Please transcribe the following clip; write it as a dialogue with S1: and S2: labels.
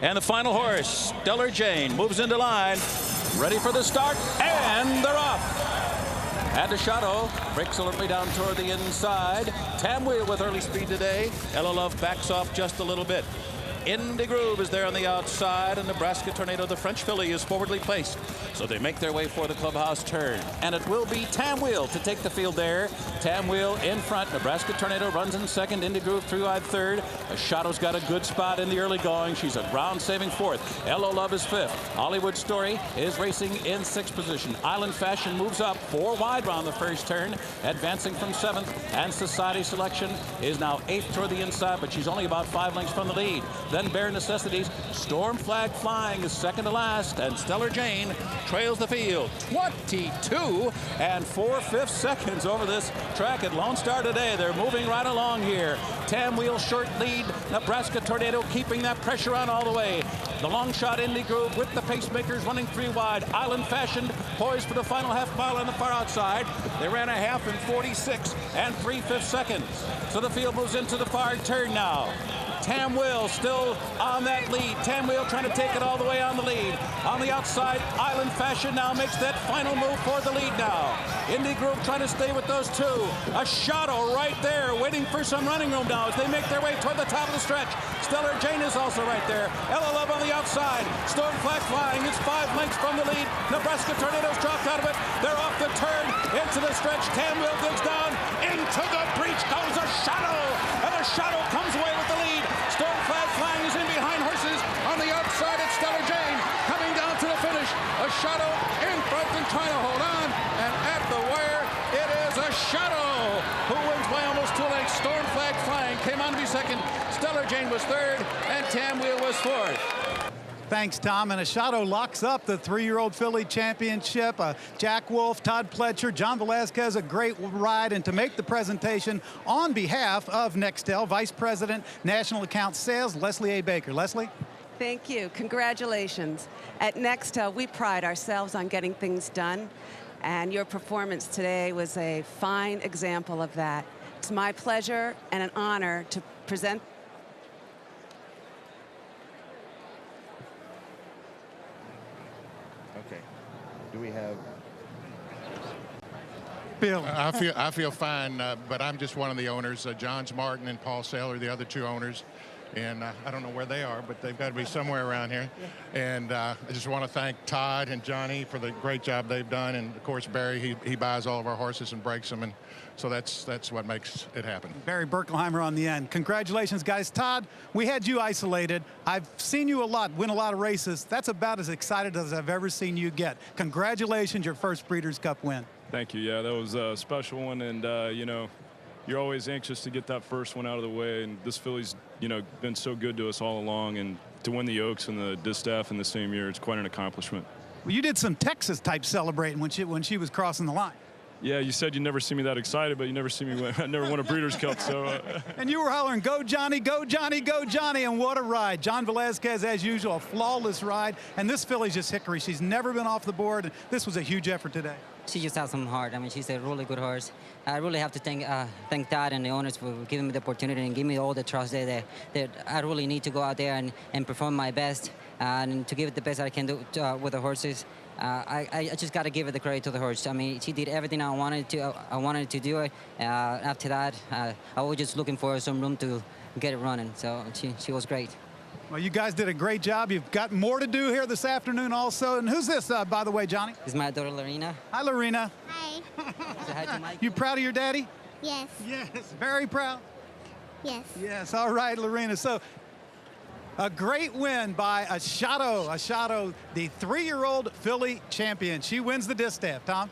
S1: And the final horse, Stellar Jane, moves into line, ready for the start, and they're off. And Shadow breaks a little bit down toward the inside. Tam Wheel with early speed today. Ella Love backs off just a little bit. Indie Groove is there on the outside, and Nebraska Tornado, the French filly, is forwardly placed. So they make their way for the clubhouse turn. And it will be Tam Wheel to take the field there. Tam Wheel in front. Nebraska Tornado runs in second. Indie Groove three-wide third. Shadow's got a good spot in the early going. She's a ground-saving fourth. Ella Love is fifth. Hollywood Story is racing in sixth position. Island Fashion moves up four wide round the first turn, advancing from seventh. And Society Selection is now eighth toward the inside, but she's only about 5 lengths from the lead. Then Bare Necessities, Storm Flag Flying is second to last, and Stellar Jane trails the field. 22 and 4/5 seconds over this track at Lone Star today. They're moving right along here. Tam Wheel short lead. Nebraska Tornado keeping that pressure on all the way. The long shot Indie Groove with the pacemakers running three wide. Island Fashion poised for the final half mile on the far outside. They ran a half in 46 and 3/5 seconds. So the field moves into the far turn now. Tam Wheel still on that lead. Tam Wheel trying to take it all the way on the lead. On the outside, Island Fashion now makes that final move for the lead now. Indie Groove trying to stay with those two. A Shadow right there waiting for some running room now as they make their way toward the top of the stretch. Stellar Jane is also right there. Ella Love on the outside. Storm Flag Flying is 5 lengths from the lead. Nebraska Tornadoes dropped out of it. They're off the turn into the stretch. Tam Wheel digs down. Into the breach goes a Shadow. And the Shadow comes away with the lead. Storm Flag Flying is in behind horses. On the outside, it's Stellar Jane coming down to the finish. A Shadow in front and trying to hold on. And at the wire, it is a Shadow who wins by almost 2 lengths. Storm Flag Flying came on to be second. Stellar Jane was third, and Tam Wheel was fourth.
S2: Thanks, Tom. And a Shadow locks up the 3-year-old filly championship. Jack Wolf, Todd Pletcher, John Velazquez, a great ride. And to make the presentation on behalf of Nextel, Vice President, National Account Sales, Leslie A. Baker. Leslie?
S3: Thank you. Congratulations. At Nextel, we pride ourselves on getting things done. And your performance today was a fine example of that. It's my pleasure and an honor to present.
S4: Okay. Do we have?
S2: Bill.
S5: I feel fine, but I'm just one of the owners. Johns Martin and Paul Saylor, the other two owners. And I don't know where they are, but they've got to be somewhere around here. And I just want to thank Todd and Johnny for the great job they've done. And, of course, Barry, he buys all of our horses and breaks them. And so that's what makes it happen.
S2: Barry Berkelheimer on the end. Congratulations, guys. Todd, we had you isolated. I've seen you a lot, win a lot of races. That's about as excited as I've ever seen you get. Congratulations, your first Breeders' Cup win.
S6: Thank you. Yeah, that was a special one. And, you know, you're always anxious to get that first one out of the way. And this filly's, you know, been so good to us all along. And to win the Oaks and the Distaff in the same year, it's quite an accomplishment.
S2: Well, you did some Texas-type celebrating when she was crossing the line.
S6: Yeah, you said you'd never see me that excited, but you never see me win. I never won a Breeders' Cup, so.
S2: And you were hollering, go Johnny, go Johnny, go Johnny, and what a ride. John Velazquez, as usual, a flawless ride. And this filly's just hickory. She's never been off the board, and this was a huge effort today.
S7: She just has some heart. I mean, she's a really good horse. I really have to thank Todd and the owners for giving me the opportunity and giving me all the trust that I really need to go out there and perform my best and to give it the best I can do with the horses. I just got to give it the credit to the horse. I mean, she did everything I wanted to do it. After that, I was just looking for some room to get it running. So she was great.
S2: Well, you guys did a great job. You've got more to do here this afternoon also. And who's this, by the way, Johnny?
S7: This is my daughter, Lorena.
S2: Hi, Lorena.
S8: Hi.
S7: Say hi to Mike.
S2: You proud of your daddy?
S8: Yes.
S2: Yes, very proud.
S8: Yes.
S2: Yes, all right, Lorena. So a great win by a Shadow, the 3-year-old filly champion. She wins the Distaff. Tom?